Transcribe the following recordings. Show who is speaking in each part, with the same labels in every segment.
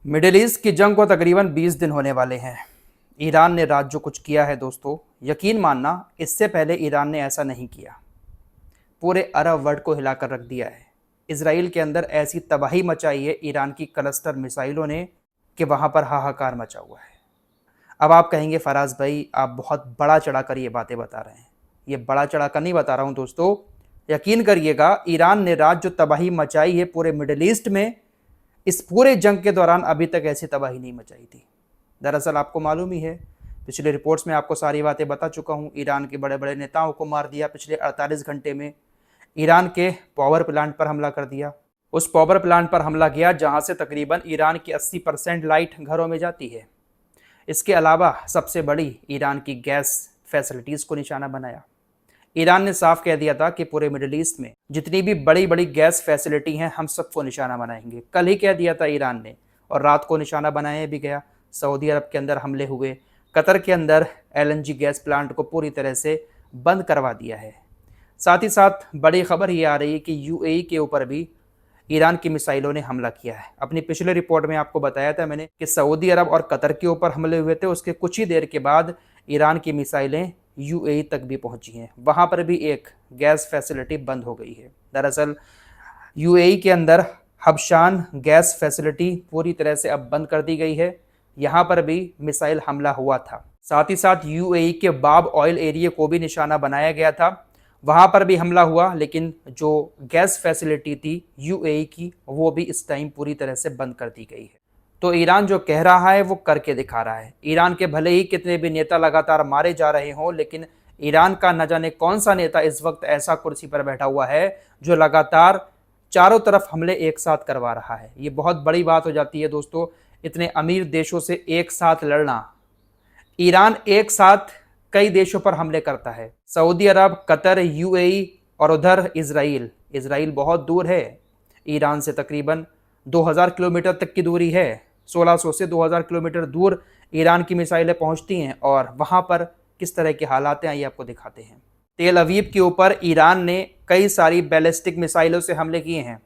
Speaker 1: Middle east की जंग को तकरीबन 20 दिन होने वाले हैं। ईरान ने रात जो कुछ किया है दोस्तों, यकीन मानना इससे पहले ईरान ने ऐसा नहीं किया। पूरे अरब वर्ल्ड को हिलाकर रख दिया है। इसराइल के अंदर ऐसी तबाही मचाई है ईरान की क्लस्टर मिसाइलों ने कि वहाँ पर हाहाकार मचा हुआ है। अब आप कहेंगे फराज भाई आप बहुत बड़ा चढ़ाकर ये बातें बता रहे हैं। ये बड़ा चढ़ाकर नहीं बता रहा हूँ दोस्तों, यकीन करिएगा ईरान ने रात जो तबाही मचाई है पूरे मिडिल ईस्ट में, इस पूरे जंग के दौरान अभी तक ऐसी तबाही नहीं मचाई थी। दरअसल आपको मालूम ही है, पिछले रिपोर्ट्स में आपको सारी बातें बता चुका हूँ। ईरान के बड़े बड़े नेताओं को मार दिया पिछले 48 घंटे में। ईरान के पावर प्लांट पर हमला कर दिया। उस पावर प्लांट पर हमला किया जहाँ से तकरीबन ईरान की 80% लाइट घरों में जाती है। इसके अलावा सबसे बड़ी ईरान की गैस फैसिलिटीज़ को निशाना बनाया। ईरान ने साफ कह दिया था कि पूरे मिडिल ईस्ट में जितनी भी बड़ी बड़ी गैस फैसिलिटी हैं हम सबको निशाना बनाएंगे। कल ही कह दिया था ईरान ने, और रात को निशाना बनाया भी गया। सऊदी अरब के अंदर हमले हुए, कतर के अंदर LNG गैस प्लांट को पूरी तरह से बंद करवा दिया है। साथ ही साथ बड़ी खबर ये आ रही है कि UAE के ऊपर भी ईरान की मिसाइलों ने हमला किया है। अपनी पिछले रिपोर्ट में आपको बताया था मैंने कि सऊदी अरब और कतर के ऊपर हमले हुए थे, उसके कुछ ही देर के बाद ईरान की मिसाइलें UAE तक भी पहुंची हैं। वहां पर भी एक गैस फैसिलिटी बंद हो गई है। दरअसल UAE के अंदर हबशान गैस फैसिलिटी पूरी तरह से अब बंद कर दी गई है। यहाँ पर भी मिसाइल हमला हुआ था। साथ ही साथ UAE के बाब ऑयल एरिया को भी निशाना बनाया गया था, वहाँ पर भी हमला हुआ, लेकिन जो गैस फैसिलिटी थी UAE की वो भी इस टाइम पूरी तरह से बंद कर दी गई है। तो ईरान जो कह रहा है वो करके दिखा रहा है। ईरान के भले ही कितने भी नेता लगातार मारे जा रहे हों, लेकिन ईरान का न जाने कौन सा नेता इस वक्त ऐसा कुर्सी पर बैठा हुआ है जो लगातार चारों तरफ हमले एक साथ करवा रहा है। ये बहुत बड़ी बात हो जाती है दोस्तों, इतने अमीर देशों से एक साथ लड़ना। ईरान एक साथ कई देशों पर हमले करता है, सऊदी अरब, कतर, UAE और उधर इसराइल बहुत दूर है ईरान से, तकरीबन 2000 किलोमीटर तक की दूरी है। 1600 से 2000 किलोमीटर दूर ईरान की मिसाइलें पहुंचती हैं, और वहां पर किस तरह के हालात हैं आइए आपको दिखाते हैं। तेल अवीव के ऊपर ईरान ने कई सारी बैलिस्टिक मिसाइलों से हमले किए हैं।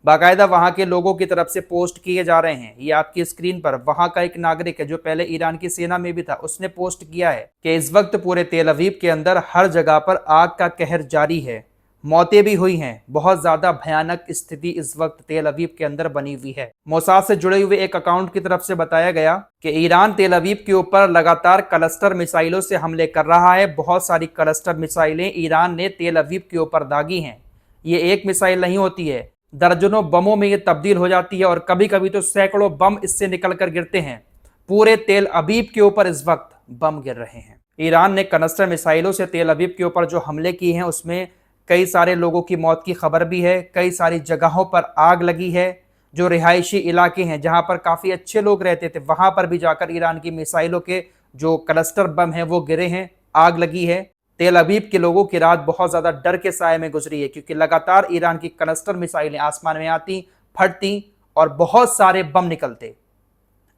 Speaker 1: बाकायदा वहां के लोगों की तरफ से पोस्ट किए जा रहे हैं। ये आपकी स्क्रीन पर वहां का एक नागरिक है जो पहले ईरान की सेना में भी था, उसने पोस्ट किया है कि इस वक्त पूरे तेल अवीव के अंदर हर जगह पर आग का कहर जारी है। मौतें भी हुई हैं। बहुत ज्यादा भयानक स्थिति इस वक्त तेल अवीव के अंदर बनी हुई है। मोसाद से जुड़े हुए एक अकाउंट की तरफ से बताया गया कि ईरान तेल अवीव के ऊपर लगातार क्लस्टर मिसाइलों से हमले कर रहा है। बहुत सारी क्लस्टर मिसाइलें ईरान ने तेल अवीव के ऊपर दागी हैं। ये एक मिसाइल नहीं होती है, दर्जनों बमों में ये तब्दील हो जाती है, और कभी कभी तो सैकड़ों बम इससे निकलकर गिरते हैं। पूरे तेल अवीव के ऊपर इस वक्त बम गिर रहे हैं। ईरान ने क्लस्टर मिसाइलों से तेल अवीव के ऊपर जो हमले किए हैं उसमें कई सारे लोगों की मौत की खबर भी है। कई सारी जगहों पर आग लगी है। जो रिहायशी इलाके हैं जहां पर काफ़ी अच्छे लोग रहते थे, वहां पर भी जाकर ईरान की मिसाइलों के जो क्लस्टर बम हैं वो गिरे हैं, आग लगी है। तेल अवीव के लोगों की रात बहुत ज़्यादा डर के साए में गुजरी है, क्योंकि लगातार ईरान की क्लस्टर मिसाइलें आसमान में आती, फटती और बहुत सारे बम निकलते,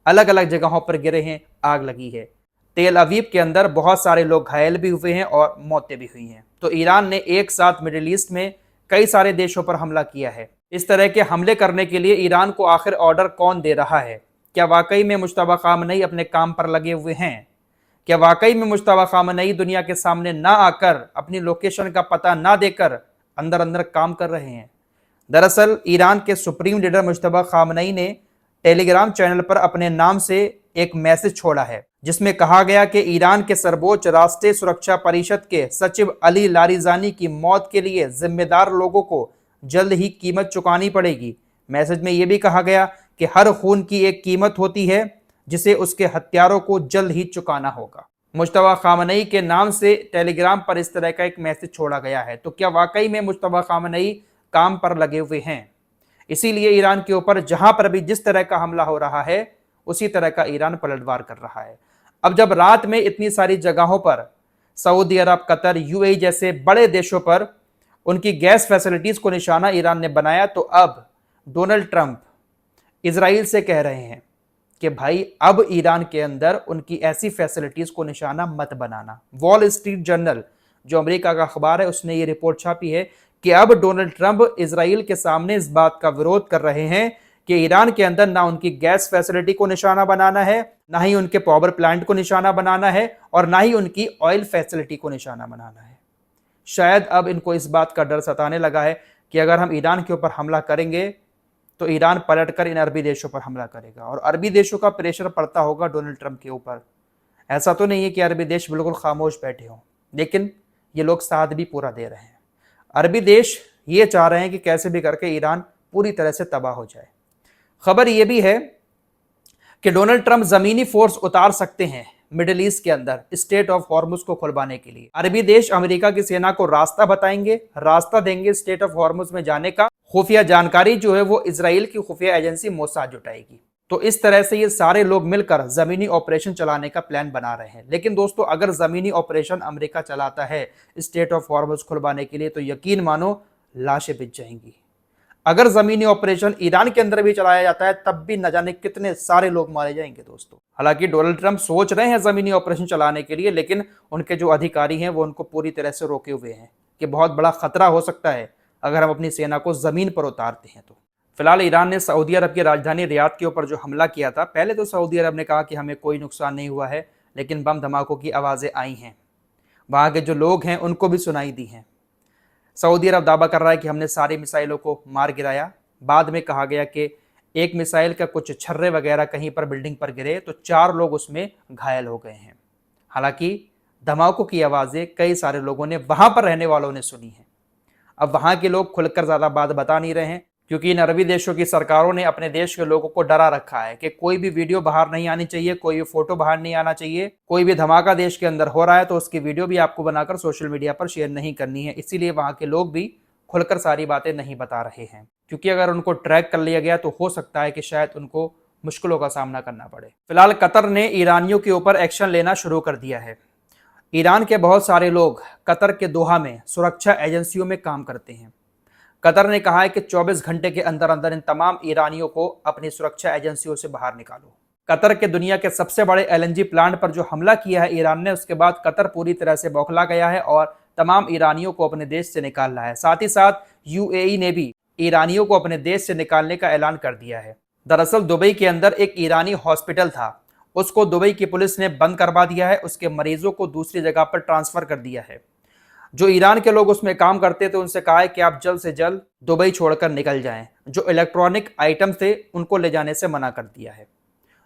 Speaker 1: अलग अलग जगहों पर गिरे हैं, आग लगी है। तेल अवीव के अंदर बहुत सारे लोग घायल भी हुए हैं और मौतें भी हुई हैं। तो ईरान ने एक साथ मिडिल ईस्ट में कई सारे देशों पर हमला किया है। इस तरह के हमले करने के लिए ईरान को आखिर ऑर्डर कौन दे रहा है? क्या वाकई में मुश्तबा खामनई अपने काम पर लगे हुए हैं? क्या वाकई में मुश्तबा खामनई दुनिया के सामने ना आकर, अपनी लोकेशन का पता ना देकर अंदर अंदर काम कर रहे हैं? दरअसल ईरान के सुप्रीम लीडर मुश्तबा खामनई ने टेलीग्राम चैनल पर अपने नाम से एक मैसेज छोड़ा है, जिसमें कहा गया कि ईरान के सर्वोच्च राष्ट्रीय सुरक्षा परिषद के सचिव अली लारिजानी की मौत के लिए जिम्मेदार लोगों को जल्द ही कीमत चुकानी पड़ेगी। मैसेज में यह भी कहा गया कि हर खून की एक कीमत होती है जिसे उसके हत्यारों को जल्द ही चुकाना होगा। मुश्तबा खामनई के नाम से टेलीग्राम पर इस तरह का एक मैसेज छोड़ा गया है। तो क्या वाकई में मुश्तबा खामनई काम पर लगे हुए हैं? इसीलिए ईरान के ऊपर जहां पर भी जिस तरह का हमला हो रहा है उसी तरह का ईरान पलटवार कर रहा है। अब जब रात में इतनी सारी जगहों पर सऊदी अरब, कतर, UAE जैसे बड़े देशों पर उनकी गैस फैसिलिटीज को निशाना ईरान ने बनाया, तो अब डोनाल्ड ट्रंप इसराइल से कह रहे हैं कि भाई अब ईरान के अंदर उनकी ऐसी फैसिलिटीज को निशाना मत बनाना। वॉल स्ट्रीट जर्नल जो अमेरिका का अखबार है उसने ये रिपोर्ट छापी है कि अब डोनाल्ड ट्रंप इसराइल के सामने इस बात का विरोध कर रहे हैं कि ईरान के अंदर ना उनकी गैस फैसिलिटी को निशाना बनाना है, ना ही उनके पावर प्लांट को निशाना बनाना है, और ना ही उनकी ऑयल फैसिलिटी को निशाना बनाना है। शायद अब इनको इस बात का डर सताने लगा है कि अगर हम ईरान के ऊपर हमला करेंगे तो ईरान पलटकर इन अरबी देशों पर हमला करेगा, और अरबी देशों का प्रेशर पड़ता होगा डोनाल्ड ट्रंप के ऊपर। ऐसा तो नहीं है कि अरबी देश बिल्कुल खामोश बैठे हों, लेकिन ये लोग साथ भी पूरा दे रहे हैं। अरबी देश ये चाह रहे हैं कि कैसे भी करके ईरान पूरी तरह से तबाह हो जाए। खबर यह भी है कि डोनाल्ड ट्रंप जमीनी फोर्स उतार सकते हैं मिडिल ईस्ट के अंदर स्टेट ऑफ हॉर्मुज को खुलवाने के लिए। अरबी देश अमेरिका की सेना को रास्ता बताएंगे, रास्ता देंगे स्टेट ऑफ हॉर्मुज में जाने का। खुफिया जानकारी जो है वो इजराइल की खुफिया एजेंसी मोसाद जुटाएगी। तो इस तरह से ये सारे लोग मिलकर जमीनी ऑपरेशन चलाने का प्लान बना रहे हैं। लेकिन दोस्तों, अगर जमीनी ऑपरेशन अमेरिका चलाता है स्टेट ऑफ हॉर्मुज खुलवाने के लिए, तो यकीन मानो लाशें बिछ जाएंगी। अगर जमीनी ऑपरेशन ईरान के अंदर भी चलाया जाता है, तब भी न जाने कितने सारे लोग मारे जाएंगे दोस्तों। हालांकि डोनाल्ड ट्रंप सोच रहे हैं जमीनी ऑपरेशन चलाने के लिए, लेकिन उनके जो अधिकारी हैं वो उनको पूरी तरह से रोके हुए हैं कि बहुत बड़ा खतरा हो सकता है अगर हम अपनी सेना को जमीन पर उतारते हैं तो। फिलहाल ईरान ने सऊदी अरब की राजधानी रियाद के ऊपर जो हमला किया था, पहले तो सऊदी अरब ने कहा कि हमें कोई नुकसान नहीं हुआ है, लेकिन बम धमाकों की आवाज़ें आई हैं, वहाँ के जो लोग हैं उनको भी सुनाई दी हैं। सऊदी अरब दावा कर रहा है कि हमने सारी मिसाइलों को मार गिराया। बाद में कहा गया कि एक मिसाइल का कुछ छर्रे वगैरह कहीं पर बिल्डिंग पर गिरे तो 4 लोग उसमें घायल हो गए हैं। हालांकि धमाकों की आवाज़ें कई सारे लोगों ने, वहाँ पर रहने वालों ने सुनी हैं। अब वहाँ के लोग खुलकर ज़्यादा बात बता नहीं रहे हैं, क्योंकि इन अरबी देशों की सरकारों ने अपने देश के लोगों को डरा रखा है कि कोई भी वीडियो बाहर नहीं आनी चाहिए, कोई भी फोटो बाहर नहीं आना चाहिए। कोई भी धमाका देश के अंदर हो रहा है तो उसकी वीडियो भी आपको बनाकर सोशल मीडिया पर शेयर नहीं करनी है। इसीलिए वहाँ के लोग भी खुलकर सारी बातें नहीं बता रहे हैं, क्योंकि अगर उनको ट्रैक कर लिया गया तो हो सकता है कि शायद उनको मुश्किलों का सामना करना पड़े। फिलहाल कतर ने ईरानियों के ऊपर एक्शन लेना शुरू कर दिया है। ईरान के बहुत सारे लोग कतर के दोहा में सुरक्षा एजेंसियों में काम करते हैं। कतर ने कहा है कि 24 घंटे के अंदर अंदर इन तमाम ईरानियों को अपनी सुरक्षा एजेंसियों से बाहर निकालो। कतर के दुनिया के सबसे बड़े एलएनजी प्लांट पर जो हमला किया है ईरान ने, उसके बाद कतर पूरी तरह से बौखला गया है और तमाम ईरानियों को अपने देश से निकाल रहा है। साथ ही साथ यूएई ने भी ईरानियों को अपने देश से निकालने का ऐलान कर दिया है। दरअसल दुबई के अंदर एक ईरानी हॉस्पिटल था, उसको दुबई की पुलिस ने बंद करवा दिया है, उसके मरीजों को दूसरी जगह पर ट्रांसफर कर दिया है। जो ईरान के लोग उसमें काम करते थे उनसे कहा है कि आप जल्द से जल्द दुबई छोड़कर निकल जाएं। जो इलेक्ट्रॉनिक आइटम थे उनको ले जाने से मना कर दिया है।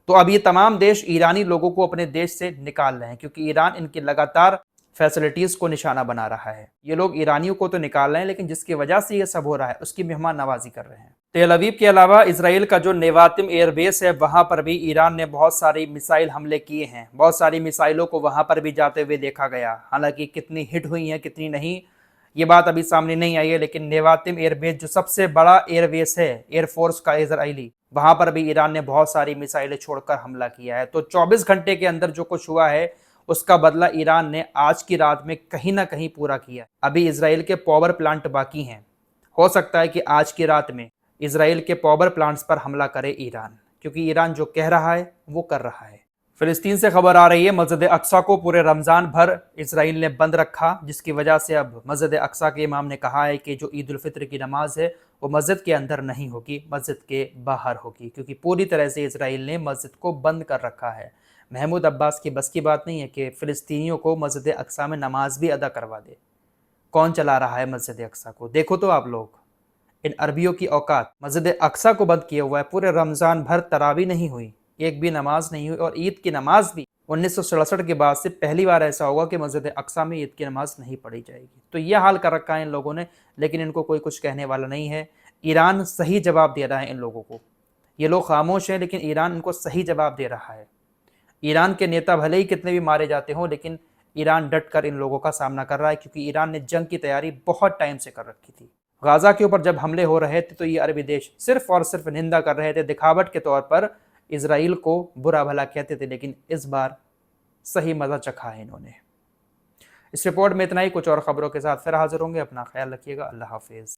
Speaker 1: तो अब ये तमाम देश ईरानी लोगों को अपने देश से निकाल रहे हैं, क्योंकि ईरान इनकी लगातार फैसिलिटीज को निशाना बना रहा है। ये लोग ईरानियों को तो निकाल रहे हैं, लेकिन जिसकी वजह से ये सब हो रहा है उसकी मेहमान नवाजी कर रहे हैं। तेल अवीव के अलावा इसराइल का जो नेवातिम एयरबेस है, वहां पर भी ईरान ने बहुत सारी मिसाइल हमले किए हैं। बहुत सारी मिसाइलों को वहां पर भी जाते हुए देखा गया। हालांकि कितनी हिट हुई हैं कितनी नहीं, ये बात अभी सामने नहीं आई है, लेकिन नेवातिम एयरबेस जो सबसे बड़ा एयरबेस है एयरफोर्स का इजरायली, वहां पर भी ईरान ने बहुत सारी मिसाइलें छोड़कर हमला किया है। तो 24 घंटे के अंदर जो कुछ हुआ है उसका बदला ईरान ने आज की रात में कहीं ना कहीं पूरा किया। अभी इसराइल के पावर प्लांट बाकी हैं। हो सकता है कि आज की रात में इसराइल के पावर प्लांट्स पर हमला करे ईरान, क्योंकि ईरान जो कह रहा है वो कर रहा है। फिलिस्तीन से खबर आ रही है, मस्जिद अक्सा को पूरे रमज़ान भर इसराइल ने बंद रखा, जिसकी वजह से अब मस्जिद अक्सा के इमाम ने कहा है कि जो ईद उल फित्र की नमाज है वो मस्जिद के अंदर नहीं होगी, मस्जिद के बाहर होगी, क्योंकि पूरी तरह से इसराइल ने मस्जिद को बंद कर रखा है। महमूद अब्बास की बस की बात नहीं है कि फ़िलिस्तीनियों को मस्जिद अक्सा में नमाज भी अदा करवा दे। कौन चला रहा है मस्जिद अक्सा को? देखो तो आप लोग, इन अरबियों की औकात। मस्जिद अक्सा को बंद किया हुआ है, पूरे रमज़ान भर तरावी नहीं हुई, एक भी नमाज नहीं हुई, और ईद की नमाज भी 1967 के बाद से पहली बार ऐसा होगा कि मस्जिद अक्सा में ईद की नमाज नहीं पढ़ी जाएगी। तो ये हाल कर रखा है इन लोगों ने, लेकिन इनको कोई कुछ कहने वाला नहीं है। ईरान सही जवाब दे रहा है इन लोगों को। ये लोग खामोश हैं, लेकिन ईरान इनको सही जवाब दे रहा है। ईरान के नेता भले ही कितने भी मारे जाते हों, लेकिन ईरान डट कर इन लोगों का सामना कर रहा है, क्योंकि ईरान ने जंग की तैयारी बहुत टाइम से कर रखी थी। गाज़ा के ऊपर जब हमले हो रहे थे तो ये अरबी देश सिर्फ और सिर्फ निंदा कर रहे थे, दिखावट के तौर पर इसराइल को बुरा भला कहते थे, लेकिन इस बार सही मज़ा चखा है इन्होंने। इस रिपोर्ट में इतना ही। कुछ और खबरों के साथ फिर हाजिर होंगे। अपना ख्याल रखिएगा। अल्लाह हाफिज़।